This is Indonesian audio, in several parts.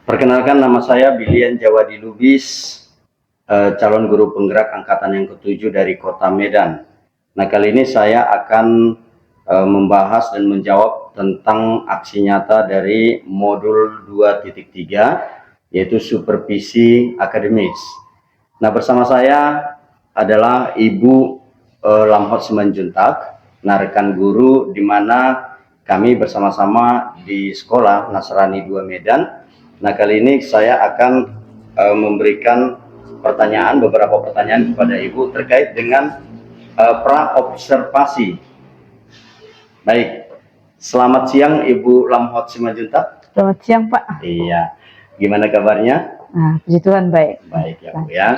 Perkenalkan, nama saya Bilian Jawadi Lubis, calon guru penggerak angkatan yang ke-7 dari Kota Medan. Nah, kali ini saya akan membahas dan menjawab tentang aksi nyata dari modul 2.3, yaitu supervisi akademis. Nah, bersama saya adalah Ibu Lamhot Simanjuntak, nah rekan guru di mana kami bersama-sama di sekolah Nasrani 2 Medan. Nah, kali ini saya akan memberikan beberapa pertanyaan kepada Ibu terkait dengan pra-observasi. Baik, selamat siang Ibu Lamhot Simanjuntak. Selamat siang, Pak. Iya, gimana kabarnya? Nah, puji Tuhan baik. Baik ya, Bu ya.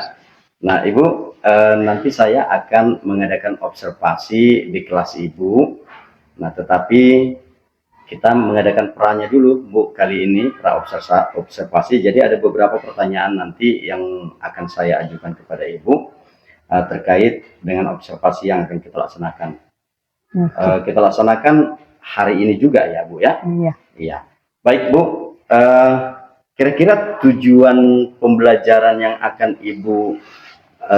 Nah, Ibu, nanti saya akan mengadakan observasi di kelas Ibu. Nah, tetapi kita mengadakan perannya dulu, Bu, kali ini pra-observasi. Jadi ada beberapa pertanyaan nanti yang akan saya ajukan kepada Ibu terkait dengan observasi yang akan kita laksanakan. Kita laksanakan hari ini juga ya, Bu ya? Iya. Iya. Baik, Bu. Kira-kira tujuan pembelajaran yang akan Ibu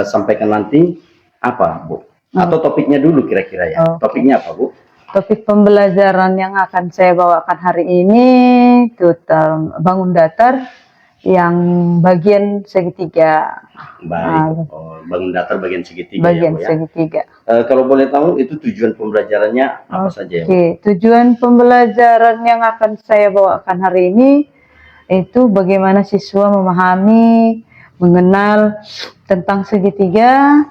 sampaikan nanti apa, Bu? Atau topiknya dulu kira-kira ya? Topiknya apa, Bu? Topik pembelajaran yang akan saya bawakan hari ini itu bangun datar yang bagian segitiga. Baik, bangun datar bagian segitiga bagian ya, Bu ya? segitiga. Kalau boleh tahu itu tujuan pembelajarannya apa saja ya, Bu? Tujuan pembelajaran yang akan saya bawakan hari ini itu bagaimana siswa memahami, mengenal tentang segitiga,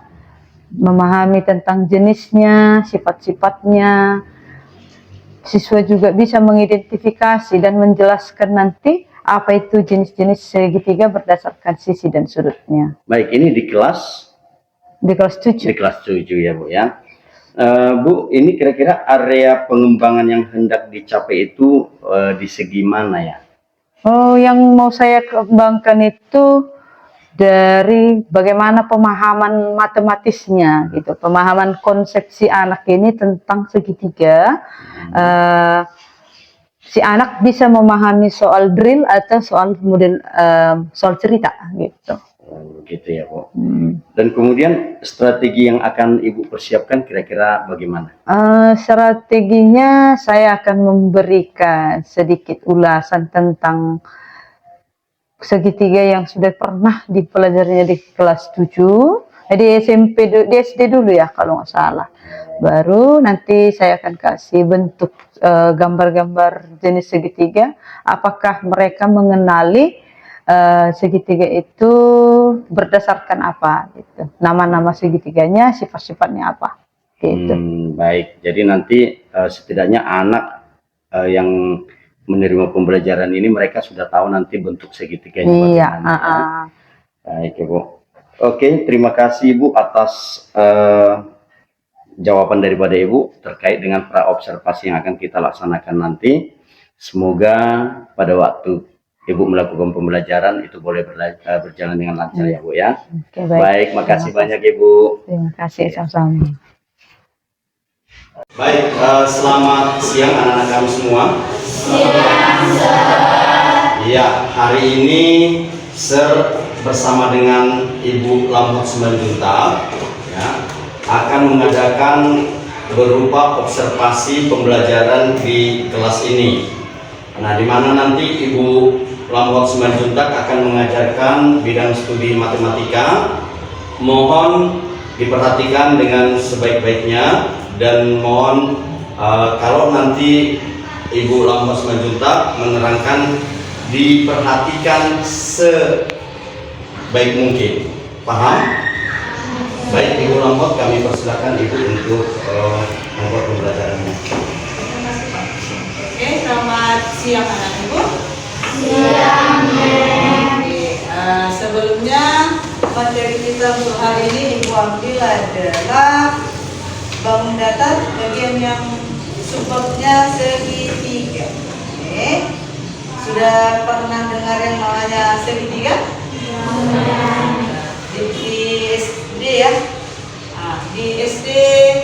memahami tentang jenisnya, sifat-sifatnya. Siswa juga bisa mengidentifikasi dan menjelaskan nanti apa itu jenis-jenis segitiga berdasarkan sisi dan sudutnya. Baik, ini di kelas 7. Di kelas 7 ya, Bu ya. Bu, ini kira-kira area pengembangan yang hendak dicapai itu di segi mana ya? Yang mau saya kembangkan itu dari bagaimana pemahaman matematisnya gitu, pemahaman konsepsi anak ini tentang segitiga. Si anak bisa memahami soal drill atau soal model soal cerita gitu. Gitu ya, Bu. Dan kemudian strategi yang akan Ibu persiapkan kira-kira bagaimana? Strateginya saya akan memberikan sedikit ulasan tentang segitiga yang sudah pernah dipelajarinya di kelas 7, di SMP, di SD dulu ya kalau nggak salah. Baru nanti saya akan kasih bentuk gambar-gambar jenis segitiga. Apakah mereka mengenali segitiga itu berdasarkan apa gitu. Nama-nama segitiganya, sifat-sifatnya apa gitu. Baik, jadi nanti setidaknya anak yang menerima pembelajaran ini mereka sudah tahu nanti bentuk segitiganya bagaimana. Ya. Baik, Ibu. Oke, terima kasih Ibu atas jawaban daripada Ibu terkait dengan pra-observasi yang akan kita laksanakan nanti. Semoga pada waktu Ibu melakukan pembelajaran itu boleh berjalan dengan lancar ya, Bu ya. Oke, baik, makasih banyak Ibu. Terima kasih, sama-sama. Baik, selamat siang anak-anak kami semua. Iya, hari ini Sir bersama dengan Ibu Lamhot Simanjuntak ya, akan mengadakan berupa observasi pembelajaran di kelas ini. Nah, di mana nanti Ibu Lamhot Simanjuntak akan mengajarkan bidang studi matematika. Mohon diperhatikan dengan sebaik-baiknya dan mohon kalau nanti Ibu Lamhot Simanjuntak menerangkan diperhatikan sebaik mungkin. Paham? Baik, Ibu Lamhot, kami persilakan Ibu untuk membuat pembelajarannya. Oke, selamat siang anak Ibu. Siang. Sebelumnya materi kita untuk hari ini Ibu ambil adalah bangun datar bagian yang supportnya segitiga. Oke. Sudah pernah dengar yang namanya segitiga? Di SD ya. Nah, di SD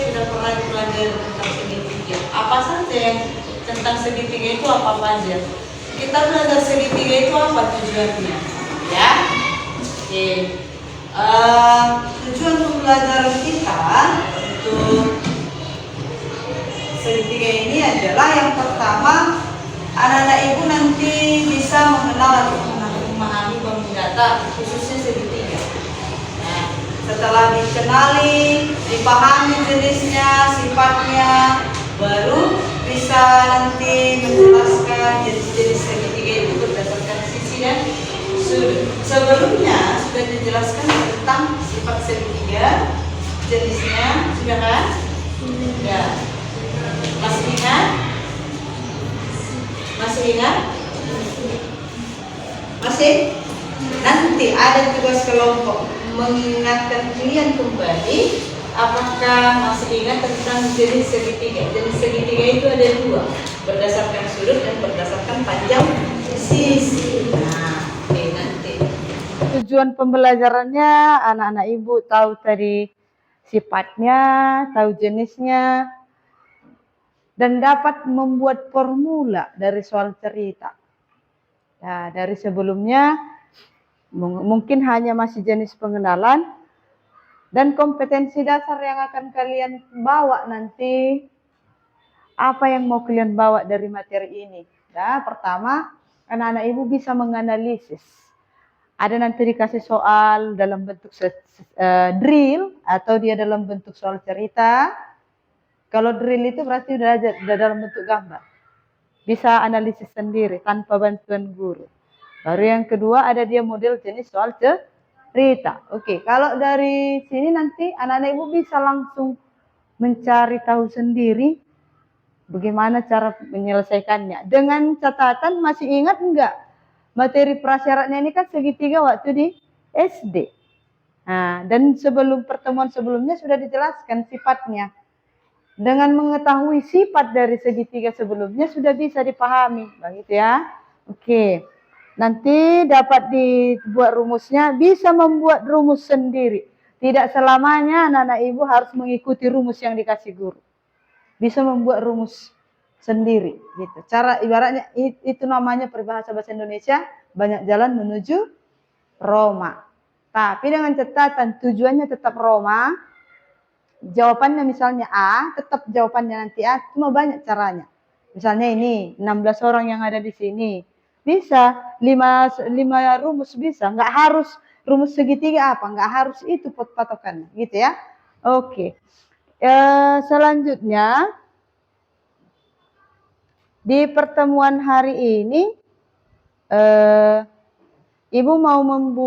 sudah pernah dipelajari tentang segitiga. Apa saja yang tentang segitiga itu apa aja? kita belajar segitiga itu apa tujuannya? Ya, oke. Tujuan pembelajaran kita untuk segitiga ini adalah yang pertama, anak-anak ibu nanti bisa mengenal atau memahami bangun data khususnya segitiga. Nah, setelah dikenali, dipahami jenisnya, sifatnya, baru bisa nanti menjelaskan jenis-jenis segitiga itu berdasarkan sisi dan sudut. Sebelumnya sudah dijelaskan tentang sifat segitiga, jenisnya, sudah kan? Ya. Masih ingat? Masih ingat? Masih? Nanti ada tugas kelompok mengingatkan kalian kembali apakah masih ingat tentang jenis segitiga. Jenis segitiga itu ada dua, berdasarkan sudut dan berdasarkan panjang sisi. Nah, oke, nanti. Tujuan pembelajarannya anak-anak ibu tahu tadi sifatnya, tahu jenisnya, dan dapat membuat formula dari soal cerita. Nah, dari sebelumnya mungkin hanya masih jenis pengenalan dan kompetensi dasar yang akan kalian bawa nanti. Apa yang mau kalian bawa dari materi ini? Nah, pertama, anak-anak ibu bisa menganalisis. Ada nanti dikasih soal dalam bentuk drill atau dia dalam bentuk soal cerita. Kalau drill itu berarti udah dalam bentuk gambar. Bisa analisis sendiri tanpa bantuan guru. Baru yang kedua ada dia model jenis soal cerita. Oke, kalau dari sini nanti anak-anak ibu bisa langsung mencari tahu sendiri bagaimana cara menyelesaikannya. Dengan catatan, masih ingat enggak? Materi prasyaratnya ini kan segitiga waktu di SD. Nah, dan sebelum pertemuan sebelumnya sudah dijelaskan sifatnya. Dengan mengetahui sifat dari segitiga sebelumnya sudah bisa dipahami, begitu ya. Oke, nanti dapat dibuat rumusnya, bisa membuat rumus sendiri. Tidak selamanya anak-anak ibu harus mengikuti rumus yang dikasih guru. Bisa membuat rumus sendiri, gitu. Cara ibaratnya itu namanya peribahasa bahasa Indonesia, banyak jalan menuju Roma. Tapi dengan catatan tujuannya tetap Roma. Jawabannya misalnya A, tetap jawabannya nanti A, cuma banyak caranya. Misalnya ini, 16 orang yang ada di sini. Bisa, 5 rumus bisa. Nggak harus rumus segitiga apa, nggak harus itu patokannya, gitu ya. Oke. Selanjutnya, di pertemuan hari ini, Ibu mau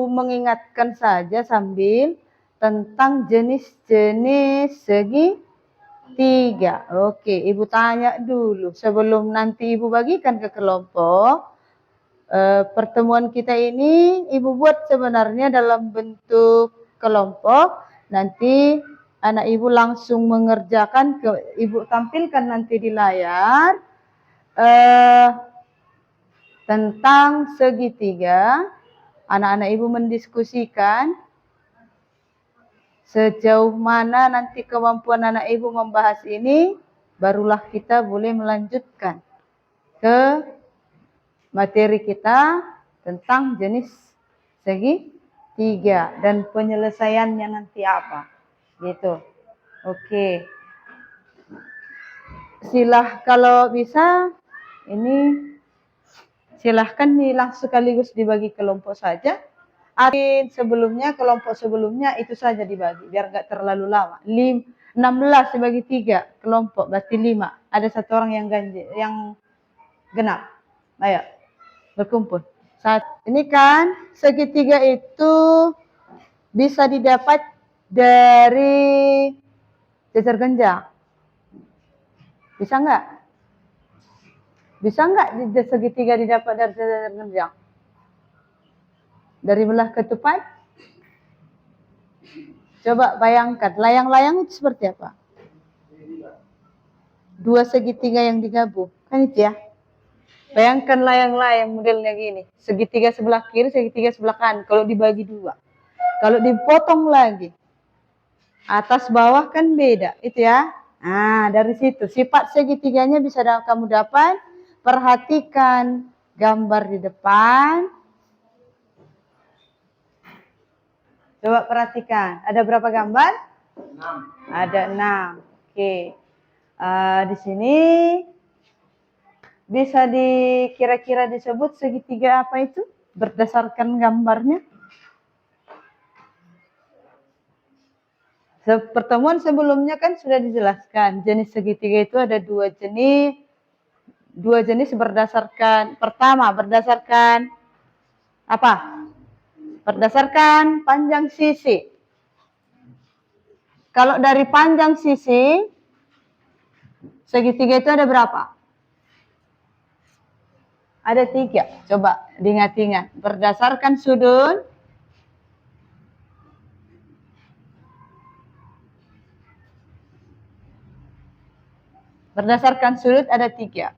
mengingatkan saja sambil tentang jenis-jenis segitiga. Oke, Ibu tanya dulu sebelum nanti Ibu bagikan ke kelompok. Pertemuan kita ini Ibu buat sebenarnya dalam bentuk kelompok. Nanti anak Ibu langsung mengerjakan, Ibu tampilkan nanti di layar tentang segitiga. Anak-anak Ibu mendiskusikan sejauh mana nanti kemampuan anak ibu membahas ini, barulah kita boleh melanjutkan ke materi kita tentang jenis segitiga dan penyelesaiannya nanti apa, gitu. Oke. Kalau bisa ini silahkan nih langsung sekaligus dibagi kelompok saja. Sebelumnya, kelompok sebelumnya itu saja dibagi, biar nggak terlalu lama. 16 dibagi 3 kelompok, berarti 5. Ada 1 orang yang genap. Ayo, berkumpul. Ini kan segitiga itu bisa didapat dari jajar genjang. Bisa nggak? Bisa nggak segitiga didapat dari jajar genjang? Dari belah ketupat? Coba bayangkan, layang-layang itu seperti apa? 2 segitiga yang digabung. Kan itu ya? Bayangkan layang-layang modelnya gini. Segitiga sebelah kiri, segitiga sebelah kanan. Kalau dibagi 2. Kalau dipotong lagi. Atas bawah kan beda. Itu ya. Nah, dari situ. Sifat segitiganya bisa kamu dapat. Perhatikan gambar di depan. Coba perhatikan, ada berapa gambar? 6. Ada 6. Oke. Di sini bisa kira-kira disebut segitiga apa itu? Berdasarkan gambarnya. Pertemuan sebelumnya kan sudah dijelaskan. Jenis segitiga itu ada 2 jenis. 2 jenis berdasarkan, pertama berdasarkan apa? Berdasarkan panjang sisi. Kalau dari panjang sisi, segitiga itu ada berapa? Ada 3. Coba diingat-ingat. Berdasarkan sudut. Berdasarkan sudut ada 3.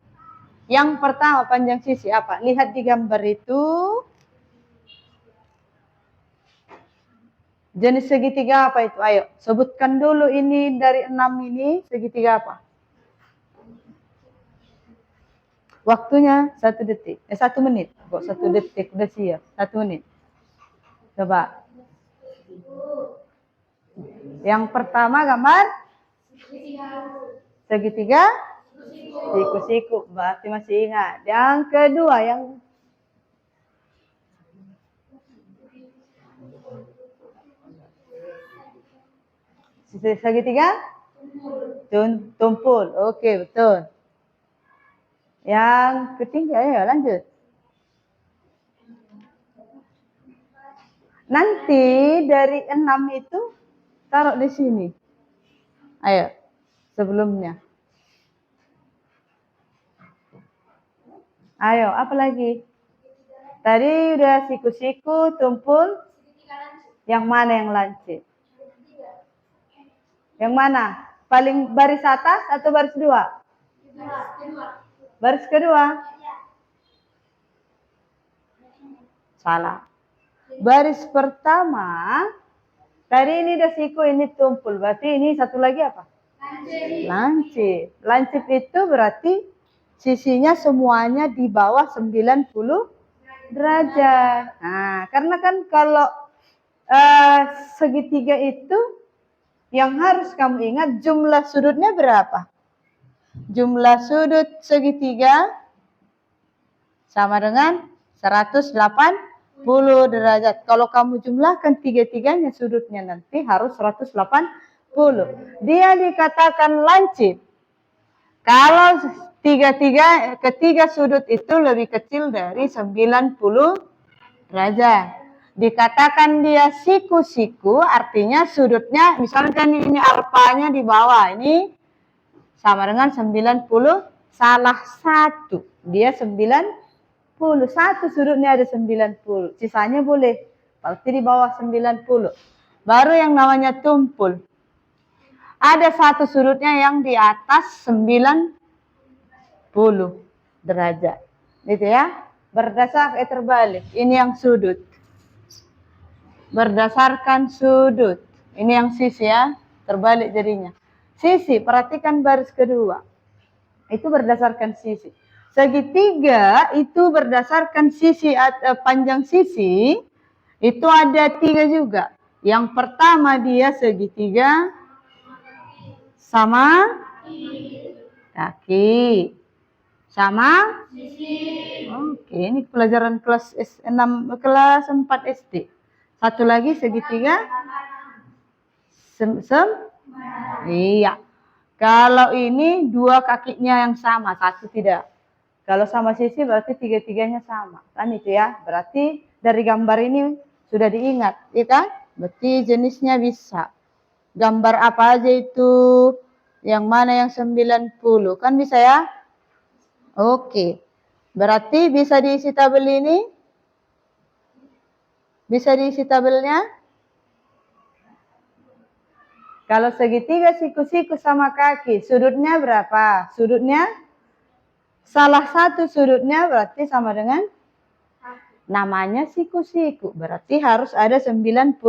Yang pertama panjang sisi apa? Lihat di gambar itu. Jenis segitiga apa itu? Ayo, sebutkan dulu ini dari 6 ini segitiga apa? Waktunya 1 detik. 1 menit. Kok 1 detik udah siap? 1 menit. Coba. Yang pertama gambar segitiga siku-siku. Berarti masih ingat. Yang kedua yang segitiga tumpul. Oke, betul. Yang ketiga ya lanjut. Nanti dari 6 itu taruh di sini. Ayo, sebelumnya. Ayo, apa lagi? Tadi udah siku-siku, tumpul. Yang mana yang lancip? Yang mana? Paling baris atas atau baris 2? Baris kedua. Salah. Baris pertama, tadi ini udah siku, ini tumpul. Berarti ini satu lagi apa? Lancip. Lancip itu berarti sisinya semuanya di bawah 90 derajat. Nah, karena kan kalau segitiga itu yang harus kamu ingat jumlah sudutnya berapa? Jumlah sudut segitiga sama dengan 180 derajat. Kalau kamu jumlahkan tiga-tiganya sudutnya nanti harus 180. Dia dikatakan lancip kalau ketiga sudut itu lebih kecil dari 90 derajat. Dikatakan dia siku-siku artinya sudutnya misalkan ini alfanya di bawah ini sama dengan 90, salah satu dia 90, satu sudutnya ada 90, sisanya boleh berarti di bawah 90. Baru yang namanya tumpul, ada satu sudutnya yang di atas 90 derajat, gitu ya. Berdasarkan terbalik, ini yang sudut. Berdasarkan sudut, ini yang sisi ya, terbalik jadinya. Sisi, perhatikan baris kedua. Itu berdasarkan sisi. Segitiga itu berdasarkan sisi, panjang sisi. Itu ada 3 juga. Yang pertama dia segitiga sama kaki. Sama sisi. Oke, ini pelajaran kelas 6, kelas 4 SD. Satu lagi segitiga iya. Kalau ini 2 kakinya yang sama, satu tidak. Kalau sama sisi berarti tiga-tiganya sama. Kan itu ya. Berarti dari gambar ini sudah diingat, ya kan? Berarti jenisnya bisa. Gambar apa aja itu? Yang mana yang 90? Kan bisa ya? Oke. Berarti bisa diisi tabel ini? Bisa diisi tabelnya? Kalau segitiga siku-siku sama kaki, sudutnya berapa? Sudutnya, salah satu sudutnya berarti sama dengan namanya siku-siku. Berarti harus ada 90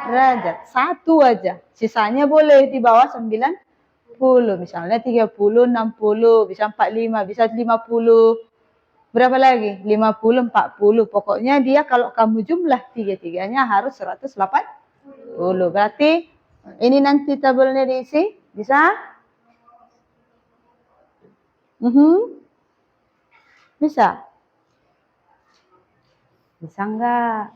derajat. Satu aja. Sisanya boleh di bawah 90. Misalnya 30, 60, bisa 45, bisa 50. Berapa lagi? 50, 40. Pokoknya dia kalau kamu jumlah tiga-tiganya harus 180. Berarti ini nanti tabelnya diisi. Bisa? Bisa? Bisa enggak?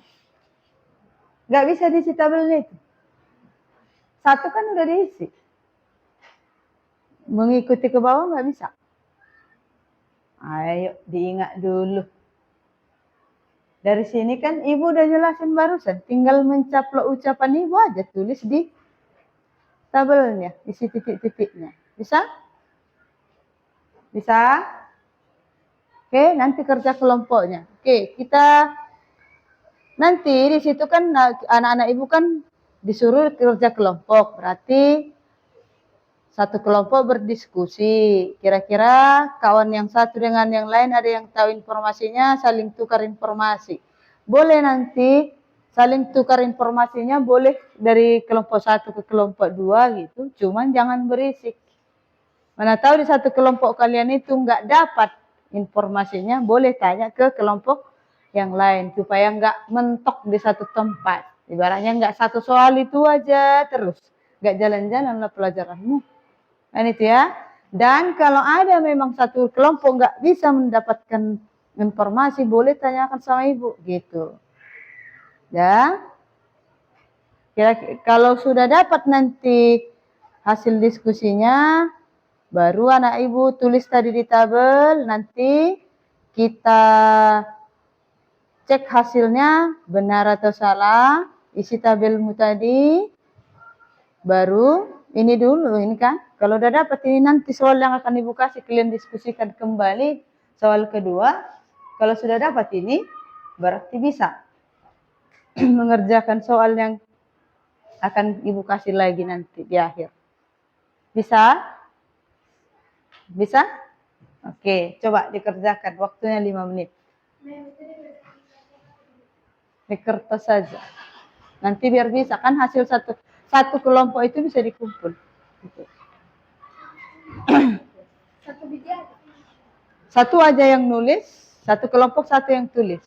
Enggak bisa diisi tabelnya itu. Satu kan udah diisi. Mengikuti ke bawah enggak bisa. Ayo diingat dulu. Dari sini kan ibu udah jelasin barusan. Tinggal mencaplok ucapan ibu aja. Tulis di tabelnya. Isi titik-titiknya. Bisa? Bisa? Oke, nanti kerja kelompoknya. Oke, kita nanti di situ kan anak-anak ibu kan disuruh kerja kelompok. Berarti satu kelompok berdiskusi. Kira-kira kawan yang satu dengan yang lain ada yang tahu informasinya, saling tukar informasi. Boleh nanti saling tukar informasinya, boleh dari kelompok satu ke kelompok dua gitu. Cuman jangan berisik. Mana tahu di satu kelompok kalian itu nggak dapat informasinya, boleh tanya ke kelompok yang lain supaya nggak mentok di satu tempat. Ibaratnya nggak satu soal itu aja terus, nggak jalan-jalan lah pelajaranmu. Kan itu ya. Dan kalau ada memang satu kelompok nggak bisa mendapatkan informasi, boleh tanyakan sama ibu gitu. Ya. Kalau sudah dapat nanti hasil diskusinya, baru anak ibu tulis tadi di tabel, nanti kita cek hasilnya benar atau salah, isi tabelmu tadi, baru ini dulu, ini kan. Kalau udah dapat ini nanti soal yang akan ibu kasih, kalian diskusikan kembali. Soal kedua, kalau sudah dapat ini, berarti bisa mengerjakan soal yang akan ibu kasih lagi nanti di akhir. Bisa? Bisa? Oke, coba dikerjakan. Waktunya 5 menit. Di kertas saja. Nanti biar bisa. Kan hasil satu kelompok itu bisa dikumpul. Gitu. Satu aja yang nulis, satu kelompok satu yang tulis.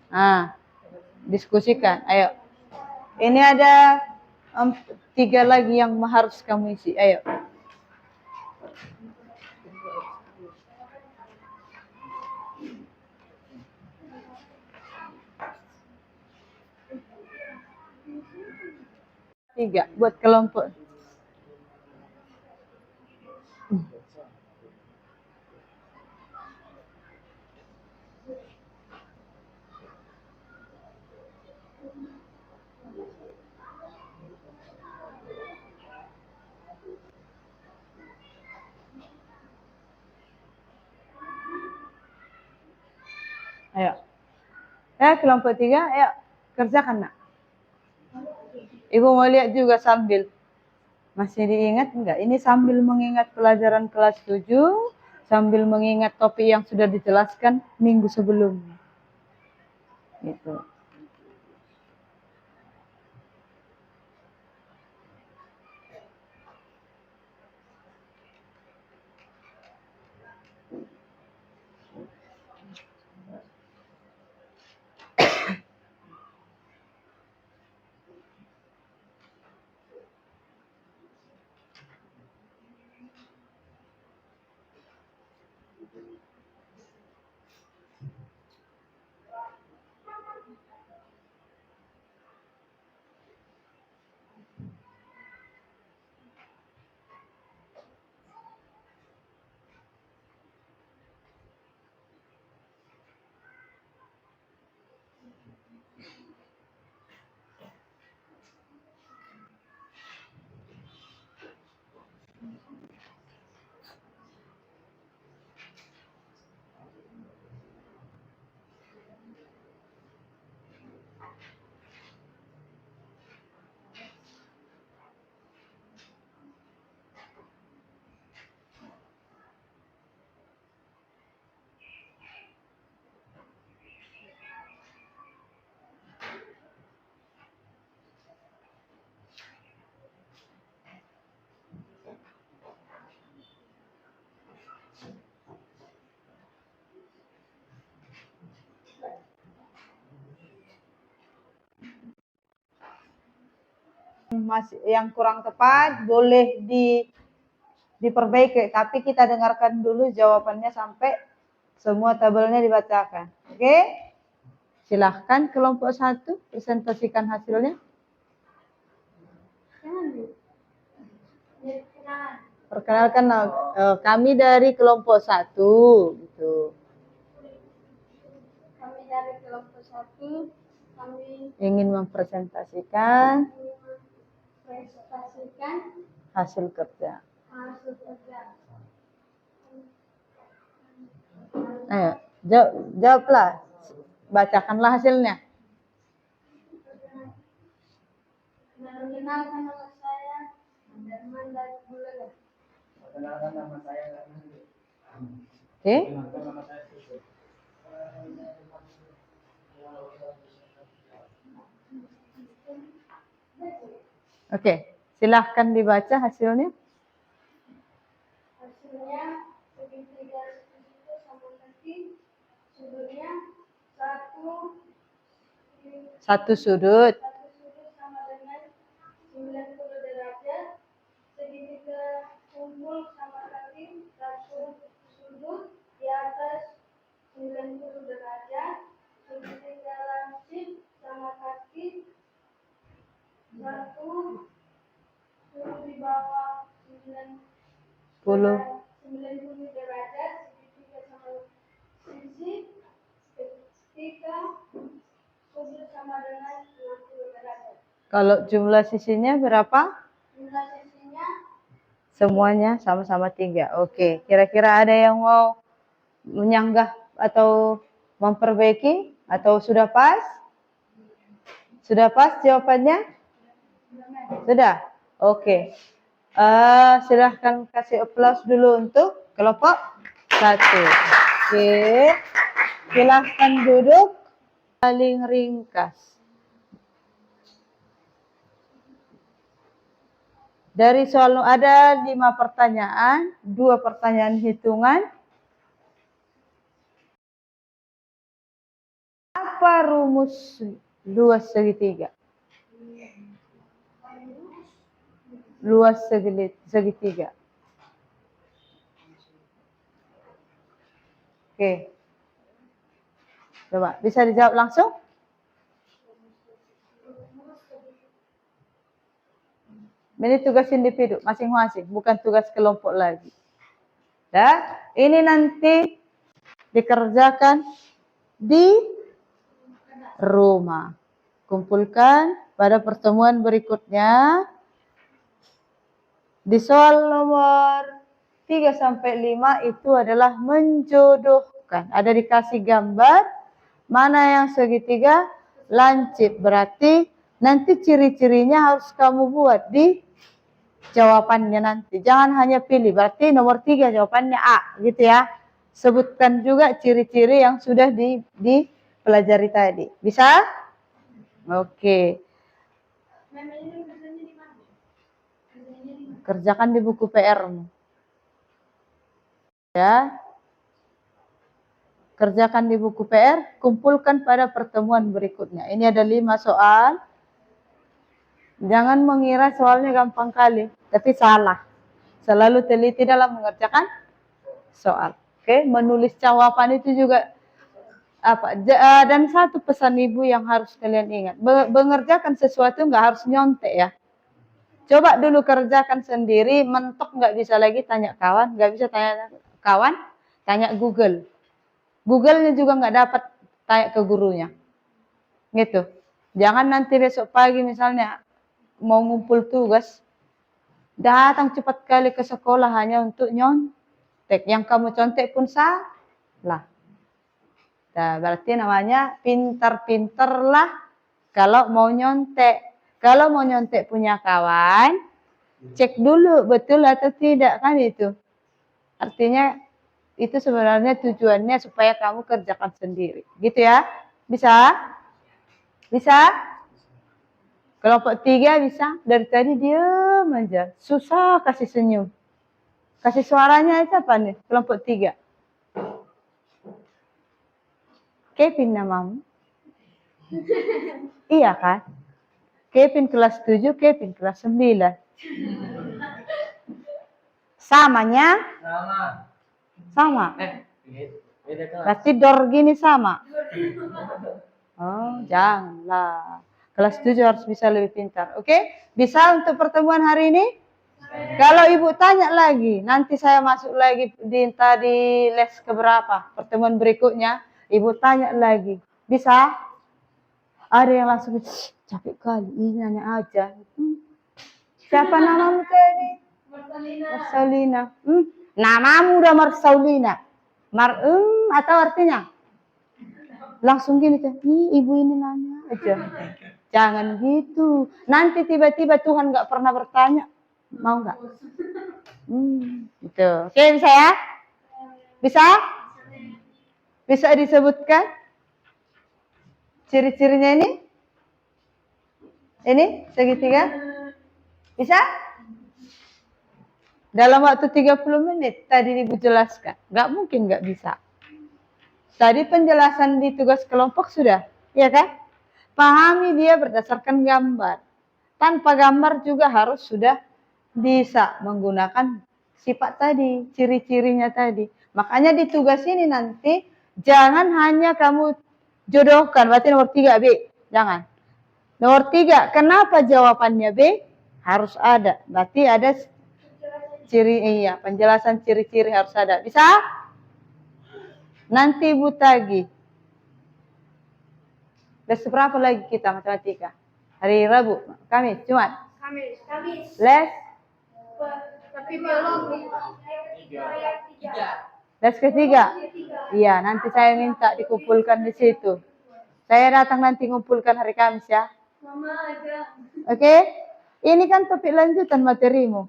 Nah, diskusikan. Ayo. Ini ada 3 lagi yang harus kamu isi. Ayo. Tiga buat kelompok. Ayo. Ya, kelompok 3, ayo kerjakan nak. Ibu mau lihat juga sambil. Masih diingat enggak? Ini sambil mengingat pelajaran kelas 7, sambil mengingat topik yang sudah dijelaskan minggu sebelumnya. Gitu. yang kurang tepat boleh diperbaiki, tapi kita dengarkan dulu jawabannya sampai semua tabelnya dibacakan. Oke? Silahkan kelompok 1 presentasikan hasilnya. Perkenalkan, kami dari kelompok 1 gitu. Kami dari kelompok 1, kami Ingin mempresentasikan hasil kerja. hasil kerja. Ayo, jawablah. Bacakanlah hasilnya. Perkenalkan nama saya Darman dari Buleleng. Oke? Oke, silahkan dibaca hasilnya. Hasilnya segitiga itu sama kaki, sudutnya satu Sudut. sudut sama dengan 90 derajat, segitiga kumpul sama kaki, satu sudut di atas 90 derajat, segitiga lancip sama kaki, satu sudut di bawah 90 derajat, segitiga sama sisi, ketika sudut sama dengan 60 derajat. Kalau jumlah sisinya berapa? Jumlah sisinya Semuanya sama-sama 3. Oke, kira-kira ada yang mau menyanggah atau memperbaiki? Atau sudah pas? Sudah pas jawabannya? Sudah? Oke. Silahkan kasih aplaus dulu untuk kelompok 1. Oke. Silahkan duduk. Paling ringkas. Dari soal ada 5 pertanyaan, 2 pertanyaan hitungan. Apa rumus luas segitiga? Luas segitiga. Oke. Coba, bisa dijawab langsung? Ini tugas individu masing-masing, bukan tugas kelompok lagi. Ya, ini nanti dikerjakan di rumah. Kumpulkan pada pertemuan berikutnya. Di soal nomor 3 sampai 5 itu adalah menjodohkan. Ada dikasih gambar mana yang segitiga lancip, berarti nanti ciri-cirinya harus kamu buat di jawabannya nanti. Jangan hanya pilih, berarti nomor 3 jawabannya A, gitu ya. Sebutkan juga ciri-ciri yang sudah dipelajari tadi. Bisa? Oke. Kerjakan di buku PR-mu. Ya. Kerjakan di buku PR, kumpulkan pada pertemuan berikutnya. Ini ada 5 soal. Jangan mengira soalnya gampang kali, tapi salah. Selalu teliti dalam mengerjakan soal. Oke, menulis jawaban itu juga apa? Dan satu pesan ibu yang harus kalian ingat, mengerjakan sesuatu nggak harus nyontek ya. Coba dulu kerjakan sendiri, mentok nggak bisa lagi tanya kawan, nggak bisa tanya kawan, tanya Google. Google-nya juga nggak dapat tanya ke gurunya. Gitu. Jangan nanti besok pagi misalnya mau ngumpul tugas, datang cepat kali ke sekolah hanya untuk nyontek. Yang kamu contek pun salah. Nah, berarti namanya pintar-pintarlah kalau mau nyontek. Kalau mau nyontek punya kawan, cek dulu betul atau tidak kan itu. Artinya itu sebenarnya tujuannya supaya kamu kerjakan sendiri. Gitu ya? Bisa? Bisa? Kelompok 3 bisa? Dari tadi diam aja. Susah kasih senyum. Kasih suaranya itu apa nih? Kelompok 3. Kevin namamu? Iya kan? Kevin kelas 7, Kevin kelas 9. Samanya? Sama. Berarti dor gini sama. Oh, janganlah. Kelas 7 harus bisa lebih pintar. Oke? Bisa untuk pertemuan hari ini? Kalau ibu tanya lagi, nanti saya masuk lagi di tadi les keberapa? Pertemuan berikutnya, ibu tanya lagi. Bisa? Ada yang langsung, capek kali, ini nanya aja. Siapa namamu tadi? Marcelina. Namamu udah Marcelina. Atau artinya? Langsung gini kan, ibu ini nanya aja. Jangan gitu. Nanti tiba-tiba Tuhan nggak pernah bertanya. Mau nggak? Gitu. Oke, bisa ya? Bisa? Bisa disebutkan? Ciri-cirinya ini? Ini segitiga? Bisa? Dalam waktu 30 menit tadi ibu jelaskan. Nggak mungkin nggak bisa. Tadi penjelasan di tugas kelompok sudah, ya kan? Pahami dia berdasarkan gambar. Tanpa gambar juga harus sudah bisa menggunakan sifat tadi, ciri-cirinya tadi. Makanya di tugas ini nanti jangan hanya kamu jodohkan, berarti nomor 3 B. Jangan. Nomor 3, kenapa jawabannya B? Harus ada. Berarti ada penjelasan ciri-ciri harus ada. Bisa? Nanti ibu tagih. Les berapa lagi kita matematika? Hari Rabu, Kamis, Jumat. Kamis. Les? Tapi belum. Les ketiga? Iya, nanti saya minta dikumpulkan di situ. Saya datang nanti ngumpulkan hari Kamis ya. Mama aja. Oke? Ini kan topik lanjutan materimu.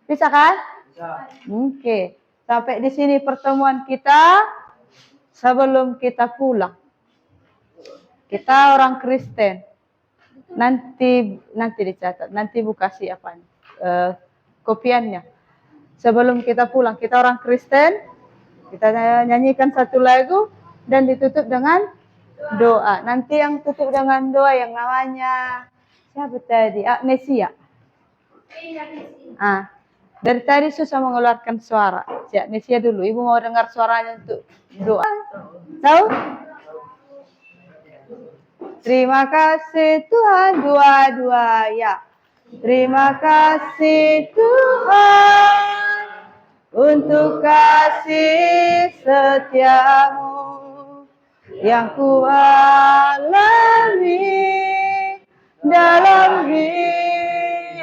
Bisa kan? Bisa. Oke. Sampai di sini pertemuan kita sebelum kita pulang. Kita orang Kristen. Nanti dicatat. Nanti Bu kasih kopiannya. Sebelum kita pulang, kita orang Kristen. Kita nyanyikan satu lagu dan ditutup dengan doa. Nanti yang tutup dengan doa yang namanya siapa tadi? Agnesia. Dari tadi susah mengeluarkan suara. Si Agnesia dulu. Ibu mau dengar suaranya untuk doa. Tahu? Terima kasih Tuhan, dua-dua ya. Terima kasih Tuhan untuk kasih setiamu yang ku alami dalam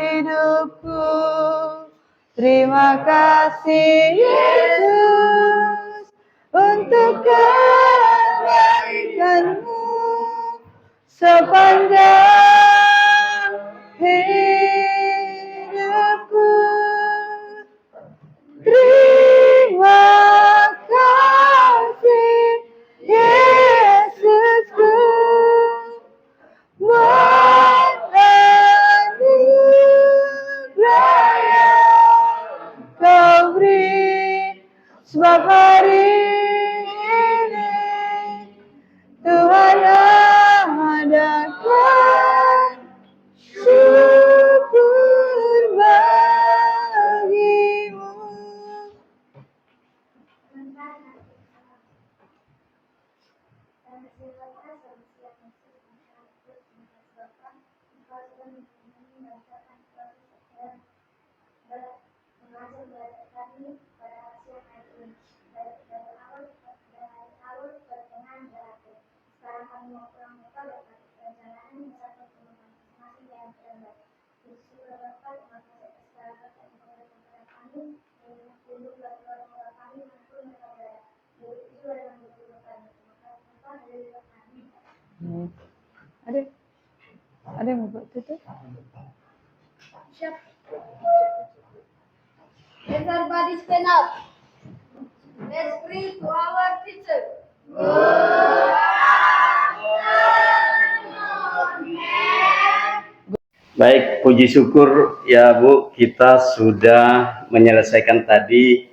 hidupku. Terima kasih Yesus untuk kebaikanmu sepanjang hidupku. Terima kasih Yesusku buat anugerah yang kau beri, sebab hari ini Tuhan adakan syukur bagimu. Ada yang mau buat tutup? Siap. Everybody stand up. Let's pray to our teacher. Baik, puji syukur ya Bu, kita sudah menyelesaikan tadi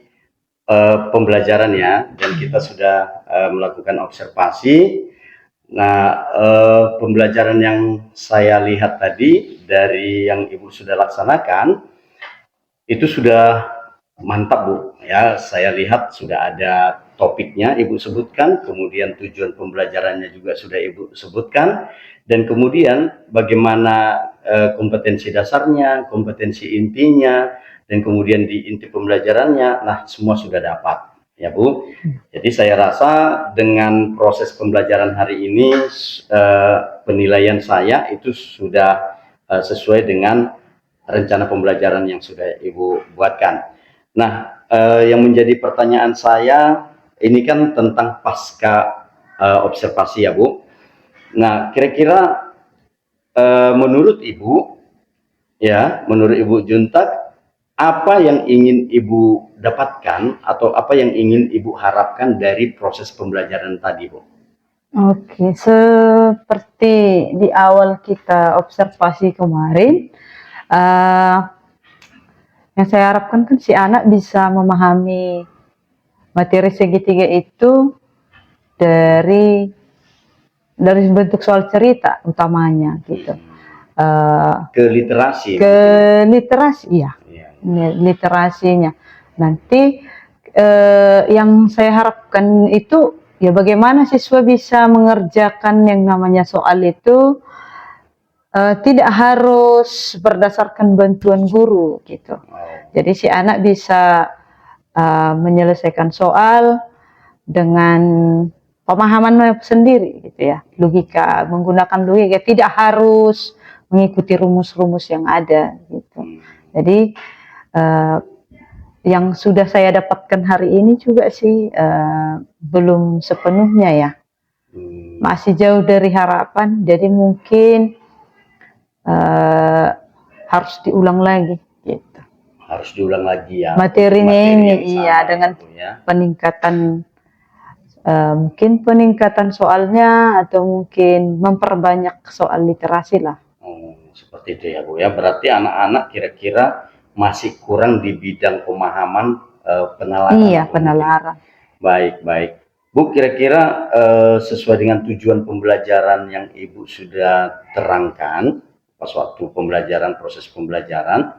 pembelajarannya dan kita sudah melakukan observasi. Nah, pembelajaran yang saya lihat tadi dari yang Ibu sudah laksanakan itu sudah mantap, Bu. Ya, saya lihat sudah ada topiknya Ibu sebutkan, kemudian tujuan pembelajarannya juga sudah Ibu sebutkan, dan kemudian bagaimana kompetensi dasarnya, kompetensi intinya, dan kemudian di inti pembelajarannya, nah semua sudah dapat. Ya, Bu. Jadi saya rasa dengan proses pembelajaran hari ini penilaian saya itu sudah sesuai dengan rencana pembelajaran yang sudah Ibu buatkan. Nah, yang menjadi pertanyaan saya ini kan tentang pasca observasi ya, Bu. Nah, kira-kira menurut Ibu ya, menurut Ibu Juntak, apa yang ingin Ibu dapatkan atau apa yang ingin Ibu harapkan dari proses pembelajaran tadi, Bu? Oke, seperti di awal kita observasi kemarin, eh, yang saya harapkan kan si anak bisa memahami materi segitiga itu dari bentuk soal cerita utamanya gitu. Ke literasi. Ke literasi, ya, Ya. literasinya. Nanti yang saya harapkan itu ya bagaimana siswa bisa mengerjakan yang namanya soal itu tidak harus berdasarkan bantuan guru gitu. Jadi si anak bisa menyelesaikan soal dengan pemahaman sendiri gitu ya, logika, menggunakan logika, tidak harus mengikuti rumus-rumus yang ada gitu. Jadi yang sudah saya dapatkan hari ini juga sih belum sepenuhnya ya, masih jauh dari harapan. Jadi mungkin harus diulang lagi gitu. Harus diulang lagi ya. Materinya ini iya sama, dengan ya. peningkatan mungkin peningkatan soalnya atau mungkin memperbanyak soal literasi lah. Seperti itu ya, Bu ya. Berarti anak-anak kira-kira masih kurang di bidang pemahaman penalaran. Iya, penalaran. Baik, baik. Bu, kira-kira sesuai dengan tujuan pembelajaran yang Ibu sudah terangkan pas waktu pembelajaran, proses pembelajaran,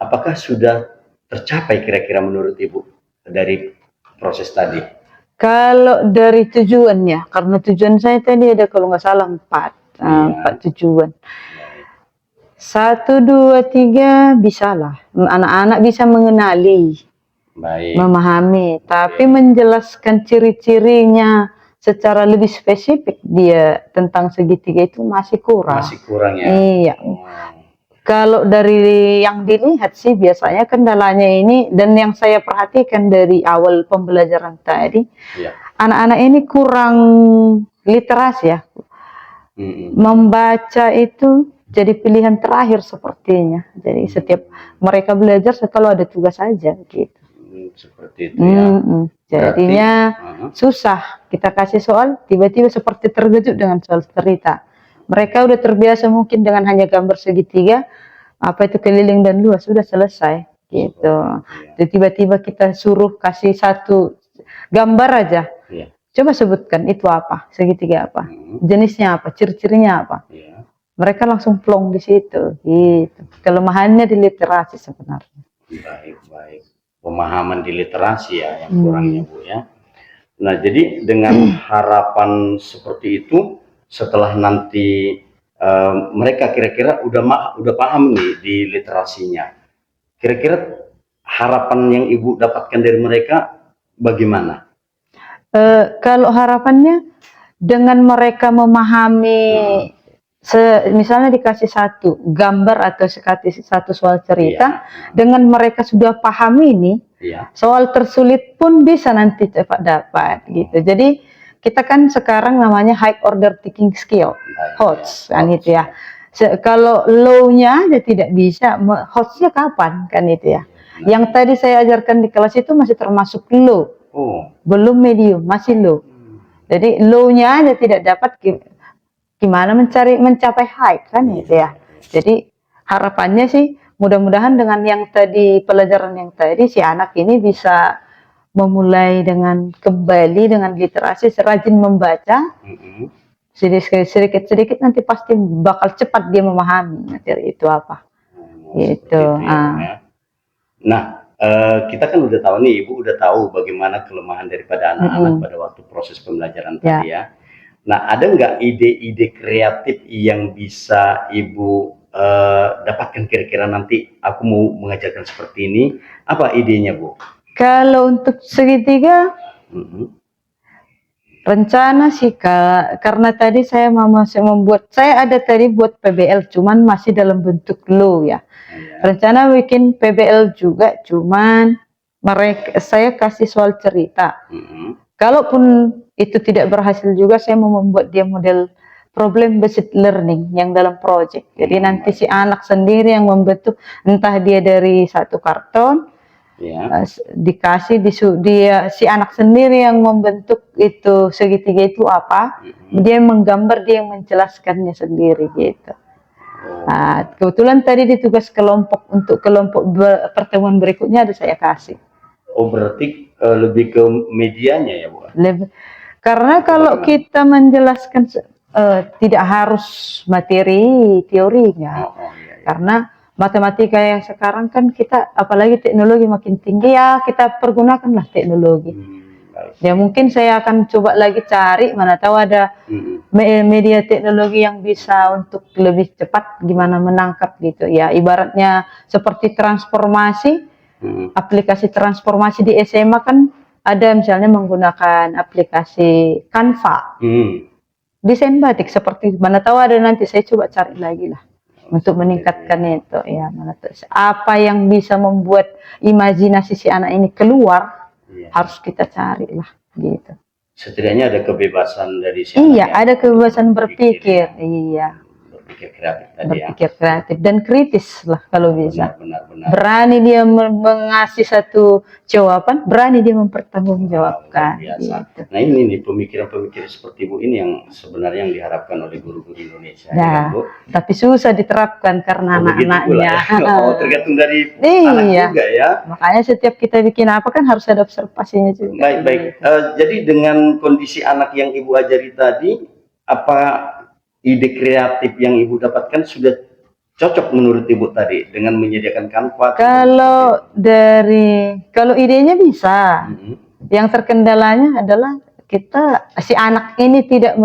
apakah sudah tercapai kira-kira menurut Ibu dari proses tadi? Kalau dari tujuannya, karena tujuan saya tadi ada kalau nggak salah 4, Iya. 4 tujuan. 1, 2, 3 bisalah. Anak-anak bisa mengenali, Baik. memahami, tapi menjelaskan ciri-cirinya secara lebih spesifik dia tentang segitiga itu masih kurang. Masih kurang ya. Iya. Kalau dari yang dilihat sih biasanya kendalanya ini, dan yang saya perhatikan dari awal pembelajaran tadi, anak-anak ini kurang literasi ya. Membaca itu jadi pilihan terakhir sepertinya. Jadi setiap mereka belajar selalu ada tugas saja gitu. Seperti itu ya. Jadinya susah. Kita kasih soal, tiba-tiba seperti terkejut dengan soal cerita. Mereka udah terbiasa mungkin dengan hanya gambar segitiga, apa itu keliling dan luas, sudah selesai gitu. Tiba-tiba kita suruh kasih satu gambar aja. Coba sebutkan itu apa, segitiga apa, jenisnya apa, ciri-cirinya apa. Mereka langsung plong di situ. Gitu. Kelemahannya di literasi sebenarnya. Baik, baik. Pemahaman di literasi ya yang kurangnya, Bu ya. Nah, jadi dengan harapan seperti itu, setelah nanti mereka kira-kira udah paham nih di literasinya, kira-kira harapan yang Ibu dapatkan dari mereka bagaimana? Kalau harapannya dengan mereka memahami, misalnya dikasih satu gambar atau satu soal cerita, dengan mereka sudah paham ini, soal tersulit pun bisa nanti cepat dapat gitu. Jadi kita kan sekarang namanya high order thinking skill, HOTS kan itu ya. Kalau low-nya dia tidak bisa, HOTS-nya kapan kan itu ya. Yang tadi saya ajarkan di kelas itu masih termasuk low. Belum medium, masih low. Jadi low-nya dia tidak dapat, gimana mencapai high kan itu ya. Jadi harapannya sih mudah-mudahan dengan yang tadi, pelajaran yang tadi, si anak ini bisa memulai dengan kembali dengan literasi, serajin membaca, sedikit nanti pasti bakal cepat dia memahami materi itu apa. Seperti Gitu. itu ya, Bu, ya. Nah, kita kan udah tahu nih, Ibu udah tahu bagaimana kelemahan daripada anak-anak pada waktu proses pembelajaran tadi ya. Nah, ada nggak ide-ide kreatif yang bisa Ibu dapatkan kira-kira nanti aku mau mengajarkan seperti ini? Apa idenya, Bu? Kalau untuk segitiga, rencana sih Kak, karena tadi saya masih membuat, saya ada tadi buat PBL, cuman masih dalam bentuk low ya. Rencana bikin PBL juga, cuman saya kasih soal cerita. Kalaupun itu tidak berhasil juga, saya mau membuat dia model problem based learning yang dalam project. Jadi nanti si anak sendiri yang membentuk, entah dia dari satu karton, dikasih dia si anak sendiri yang membentuk itu segitiga itu apa, dia menggambar, dia yang menjelaskannya sendiri gitu. Nah, kebetulan tadi di tugas kelompok untuk kelompok pertemuan berikutnya ada saya kasih. Oh, berarti lebih ke medianya ya, Bu? Karena kalau kita menjelaskan tidak harus materi teorinya, karena matematika yang sekarang kan kita, apalagi teknologi makin tinggi ya, kita pergunakanlah teknologi. Ya mungkin saya akan coba lagi cari, mana tahu ada media teknologi yang bisa untuk lebih cepat gimana menangkap gitu ya. Ibaratnya seperti transformasi, aplikasi transformasi di SMA kan ada misalnya menggunakan aplikasi Canva. Desain batik seperti, mana tahu ada, nanti saya coba cari lagi lah untuk meningkatkan itu ya. Mana tahu apa yang bisa membuat imajinasi si anak ini keluar, harus kita cari lah gitu. Setidaknya ada kebebasan dari si anak. Iya, ada kebebasan berpikir. Iya. Berpikir kreatif tadi ya. Berpikir kreatif dan kritis lah kalau bisa. Benar. Berani dia mengasih satu jawaban, berani dia mempertanggungjawabkan. Gitu. Nah ini nih pemikiran-pemikiran seperti Bu ini yang sebenarnya yang diharapkan oleh guru-guru Indonesia. Ya, Bu? Tapi susah diterapkan karena anak-anaknya. Oh, tergantung dari anak juga ya. Makanya setiap kita bikin apa kan harus ada observasinya juga. Baik. Jadi dengan kondisi anak yang Ibu ajari tadi, apa ide kreatif yang Ibu dapatkan sudah cocok menurut Ibu tadi dengan menyediakan Canva? Kalau idenya bisa, yang terkendalanya adalah si anak ini tidak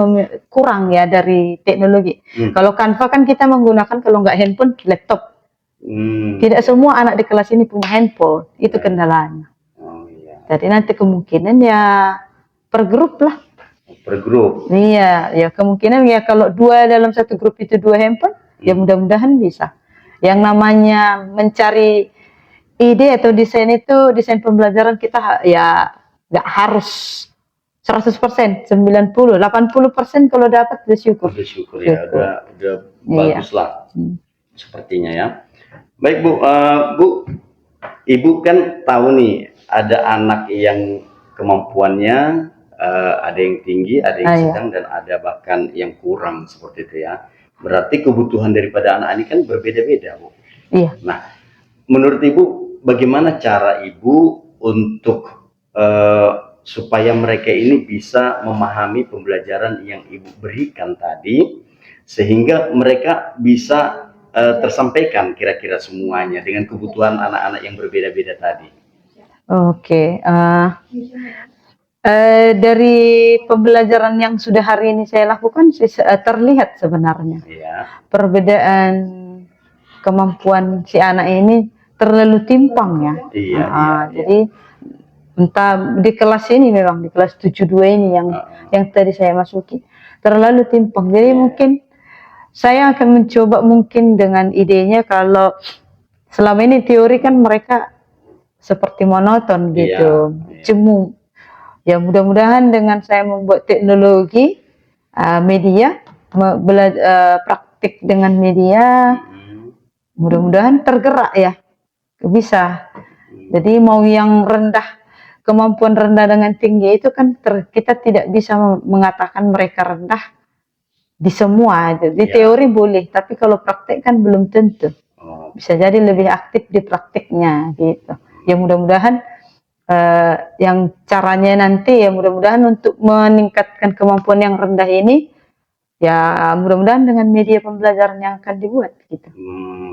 kurang ya dari teknologi. Kalau Canva kan kita menggunakan, kalau nggak handphone, laptop. Tidak semua anak di kelas ini punya handphone, itu kendalanya. Jadi nanti kemungkinan ya per grup lah. Per grup. Iya, ya kemungkinan ya kalau dalam satu grup itu 2 handphone, ya mudah-mudahan bisa. Yang namanya mencari ide atau desain itu, desain pembelajaran kita ya nggak harus 100%, 90, 80% kalau dapat bersyukur. Bersyukur ya, udah bagus lah sepertinya ya. Baik Bu, Ibu kan tahu nih ada anak yang kemampuannya ada yang tinggi, ada yang sedang, dan ada bahkan yang kurang seperti itu ya. Berarti kebutuhan daripada anak ini kan berbeda-beda, Bu. Iya. Nah, menurut Ibu bagaimana cara Ibu untuk supaya mereka ini bisa memahami pembelajaran yang Ibu berikan tadi, sehingga mereka bisa tersampaikan kira-kira semuanya dengan kebutuhan anak-anak yang berbeda-beda tadi? Oke. Dari pembelajaran yang sudah hari ini saya lakukan terlihat sebenarnya perbedaan kemampuan si anak ini terlalu timpang ya. Jadi entah di kelas ini, memang di kelas 72 ini yang tadi saya masuki terlalu timpang. Jadi mungkin saya akan mencoba mungkin dengan idenya, kalau selama ini teori kan mereka seperti monoton gitu, cemu. Ya mudah-mudahan dengan saya membuat teknologi media, praktik dengan media, mudah-mudahan tergerak ya, bisa. Jadi mau yang rendah, kemampuan rendah dengan tinggi itu kan kita tidak bisa mengatakan mereka rendah di semua. Di teori boleh, tapi kalau praktek kan belum tentu. Bisa jadi lebih aktif di praktiknya gitu. Ya mudah-mudahan yang caranya nanti ya mudah-mudahan untuk meningkatkan kemampuan yang rendah ini Ya mudah-mudahan dengan media pembelajaran yang akan dibuat gitu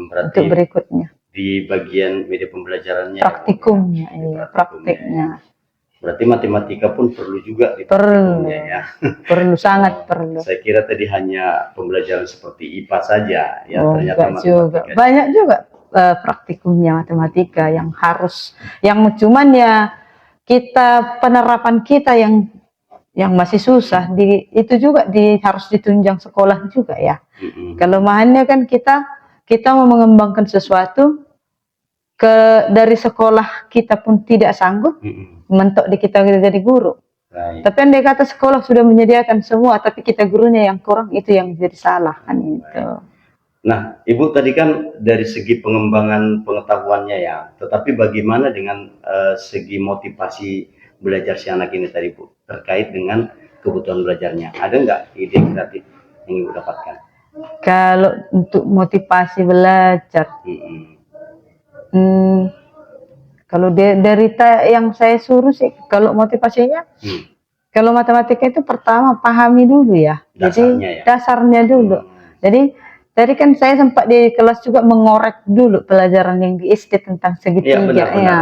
Berarti untuk berikutnya. di bagian media pembelajarannya ya, Bu, Praktikumnya, ya? Di iya, praktikumnya, prakteknya. ya. Berarti matematika pun perlu juga di Perlu, praktikumnya ya. perlu sangat perlu. Saya kira tadi hanya pembelajaran seperti IPA saja, ya Oh, ternyata enggak juga. matematika. Banyak juga praktikumnya matematika yang harus, yang cuman ya kita penerapan kita yang masih susah itu juga harus ditunjang sekolah juga ya. Kelemahannya kan kita mau mengembangkan sesuatu dari sekolah kita pun tidak sanggup mentok di kita jadi guru. Baik. Tapi andai kata sekolah sudah menyediakan semua, tapi kita gurunya yang kurang, itu yang jadi salah kan itu. Nah, Ibu tadi kan dari segi pengembangan pengetahuannya ya, tetapi bagaimana dengan segi motivasi belajar si anak ini tadi, Bu, terkait dengan kebutuhan belajarnya? Ada nggak ide kreatif yang Ibu dapatkan? Kalau untuk motivasi belajar, kalau dari yang saya suruh sih, kalau motivasinya, kalau matematika itu pertama pahami dulu ya, jadi dasarnya dulu. Jadi tadi kan saya sempat di kelas juga mengorek dulu pelajaran yang di SD tentang segitiga. Iya, benar, ya.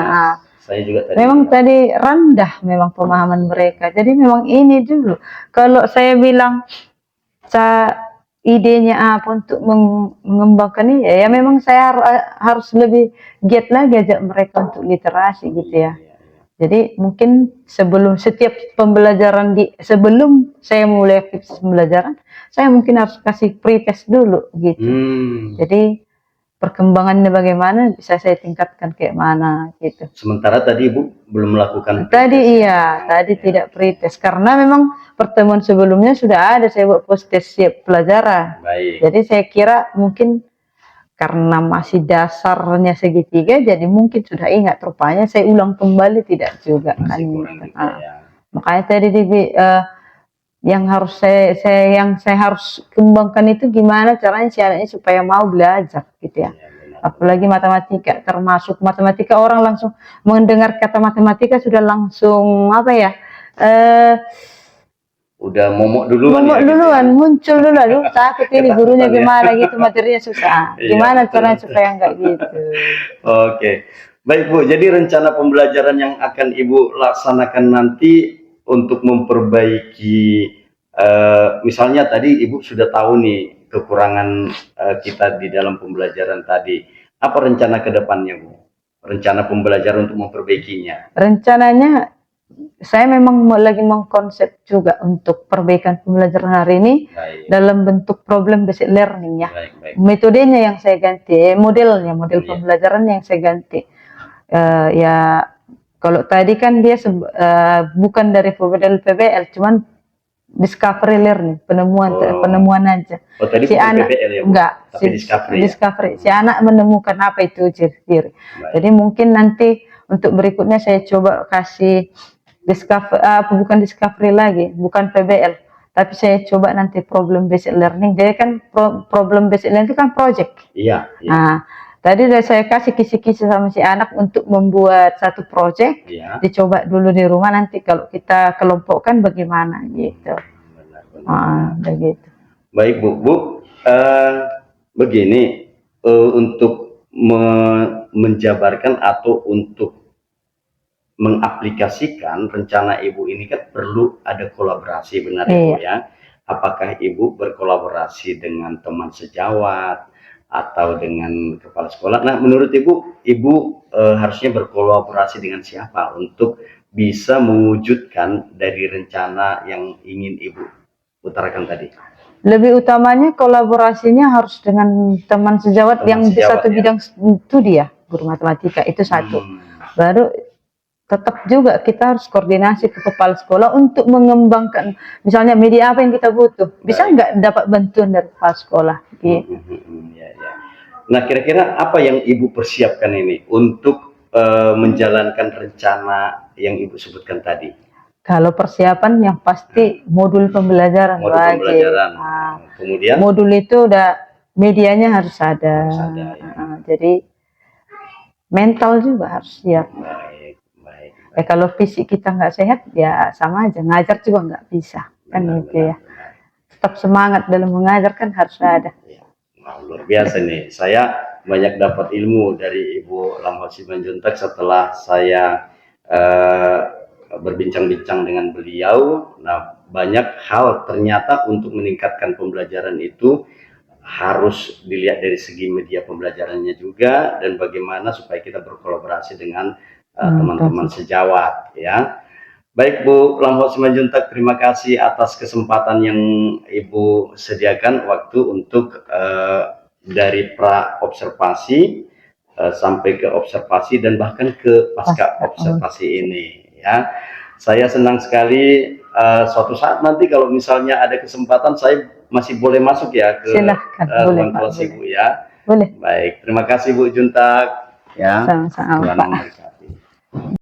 Saya juga tadi memang tadi rendah memang pemahaman mereka. Jadi memang ini dulu. Kalau saya bilang idenya apa untuk mengembangkan ini, ya memang saya harus lebih giat lagi ajak mereka untuk literasi gitu ya. Jadi mungkin setiap pembelajaran sebelum saya mulai aktivitas pembelajaran, saya mungkin harus kasih pretest dulu gitu. Jadi perkembangannya bagaimana bisa saya tingkatkan kayak mana gitu. Sementara tadi Ibu belum melakukan tadi tadi tidak pretest karena memang pertemuan sebelumnya sudah ada saya buat post-test siap pelajaran. Baik. Jadi saya kira mungkin karena masih dasarnya segitiga, jadi mungkin sudah ingat. Rupanya saya ulang kembali tidak juga kan gitu. Makanya tadi yang saya harus kembangkan itu gimana caranya si anaknya supaya mau belajar gitu ya. Apalagi matematika, termasuk matematika orang langsung mendengar kata matematika sudah langsung apa ya? Udah momok duluan. Muncul dulu, aduh takut ini gurunya gimana gitu, materinya susah. Gimana caranya supaya enggak gitu. Oke. Baik Bu, jadi rencana pembelajaran yang akan Ibu laksanakan nanti untuk memperbaiki, misalnya tadi Ibu sudah tahu nih kekurangan kita di dalam pembelajaran tadi. Apa rencana ke depannya Bu? Rencana pembelajaran untuk memperbaikinya? Rencananya saya memang lagi mengkonsep juga untuk perbaikan pembelajaran hari ini. Baik. Dalam bentuk problem based learning ya. Baik. Metodenya yang saya ganti, model pembelajaran yang saya ganti. Ya kalau tadi kan dia bukan dari model PBL, cuman discovery learning, penemuan aja. Oh, tadi si anak PBL ya, Bu? Enggak, tapi discovery. Si anak menemukan apa itu sendiri. Jadi mungkin nanti untuk berikutnya saya coba kasih bukan discovery lagi, bukan PBL, tapi saya coba nanti problem based learning. Jadi kan problem based learning itu kan project. Iya. Nah, tadi udah saya kasih kisi-kisi sama si anak untuk membuat satu project. Dicoba dulu di rumah, nanti kalau kita kelompokkan bagaimana gitu. Begitu. Baik Bu, begini, untuk menjabarkan atau untuk mengaplikasikan rencana Ibu ini kan perlu ada kolaborasi, benar Ibu ya? Apakah Ibu berkolaborasi dengan teman sejawat atau dengan kepala sekolah? Nah, menurut Ibu harusnya berkolaborasi dengan siapa untuk bisa mewujudkan dari rencana yang ingin Ibu utarakan tadi? Lebih utamanya kolaborasinya harus dengan teman sejawat yang di satu bidang studi ya, guru matematika itu satu. Baru tetap juga kita harus koordinasi ke kepala sekolah untuk mengembangkan, misalnya media apa yang kita butuh, bisa nggak dapat bantuan dari kepala sekolah gitu. Nah, kira-kira apa yang Ibu persiapkan ini untuk menjalankan rencana yang Ibu sebutkan tadi? Kalau persiapan yang pasti modul pembelajaran wajib. Kemudian modul itu udah medianya harus ada. Jadi mental juga harus siap. Ya kalau fisik kita nggak sehat ya sama aja, ngajar juga nggak bisa kan itu ya. tetap semangat dalam mengajar kan harus ada. Ya, nah, luar biasa nih. Saya banyak dapat ilmu dari Ibu Lamhot Simanjuntak setelah saya berbincang-bincang dengan beliau. Nah, banyak hal ternyata untuk meningkatkan pembelajaran itu harus dilihat dari segi media pembelajarannya juga, dan bagaimana supaya kita berkolaborasi dengan teman-teman sejawat ya. Baik Bu Lamhot Simanjuntak, terima kasih atas kesempatan yang Ibu sediakan waktu untuk dari pra observasi sampai ke observasi dan bahkan ke pasca observasi ini ya. Saya senang sekali, suatu saat nanti kalau misalnya ada kesempatan saya masih boleh masuk ya ke ruang kelas Ibu ya. Boleh. Baik, terima kasih Bu Juntak ya. Sama-sama Tuhan Pak. memberkati.